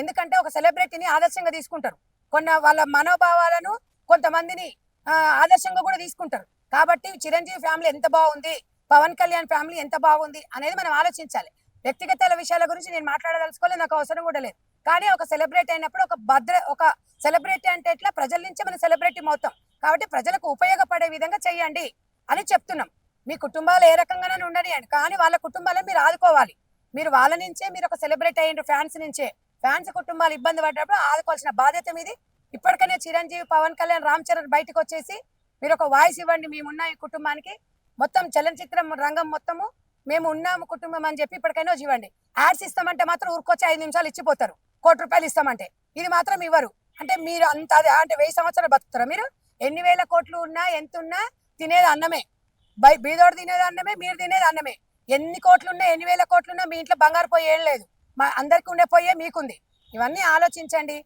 ఎందుకంటే ఒక సెలబ్రిటీని ఆదర్శంగా తీసుకుంటారు, వాళ్ళ మనోభావాలను కొంతమందిని ఆదర్శంగా కూడా తీసుకుంటారు. కాబట్టి చిరంజీవి ఫ్యామిలీ ఎంత బాగుంది, పవన్ కళ్యాణ్ ఫ్యామిలీ ఎంత బాగుంది అనేది మనం ఆలోచించాలి. వ్యక్తిగత విషయాల గురించి నేను మాట్లాడదలుచుకోలేదు, నాకు అవసరం కూడా లేదు. కానీ ఒక సెలబ్రిటీ అయినప్పుడు ఒక సెలబ్రిటీ అంటే ఎట్లా, ప్రజల నుంచే మన సెలబ్రిటీ మొత్తం. కాబట్టి ప్రజలకు ఉపయోగపడే విధంగా చెయ్యండి అని చెప్తున్నాం. మీ కుటుంబాలు ఏ రకంగానే ఉండనియండి, కానీ వాళ్ళ కుటుంబాలను మీరు ఆదుకోవాలి. మీరు వాళ్ళ నుంచే మీరు ఒక సెలబ్రిటీ అయ్యిండ్రు, ఫ్యాన్స్ నుంచే. ఫ్యాన్స్ కుటుంబాలు ఇబ్బంది పడ్డప్పుడు ఆదుకోవాల్సిన బాధ్యత మీది. ఇప్పటికనే చిరంజీవి, పవన్ కళ్యాణ్, రామ్ చరణ్ బయటకు వచ్చేసి మీరు ఒక వాయిస్ ఇవ్వండి, మేమున్న ఈ కుటుంబానికి, మొత్తం చలనచిత్రం రంగం మొత్తము మేము ఉన్నాము కుటుంబం అని చెప్పి ఇప్పటికైనా ఇవ్వండి. యాడ్స్ ఇస్తామంటే మాత్రం ఊరుకొచ్చి 5 నిమిషాలు ఇచ్చిపోతారు, ₹1 ఇస్తామంటే. ఇది మాత్రం ఇవ్వరు. అంటే మీరు అంత అంటే 1000 సంవత్సరాలు బతుకుతారా మీరు? ఎన్ని వేల కోట్లు ఉన్నా ఎంత ఉన్నా తినేది అన్నమే. బీదోడు తినేది అన్నమే, మీరు తినేది అన్నమే. ఎన్ని కోట్లున్నా, ఎన్ని వేల కోట్లున్నా మీ ఇంట్లో బంగారు పొయ్యి ఏం లేదు. మా అందరికి ఉండే పొయ్యే మీకుంది. ఇవన్నీ ఆలోచించండి.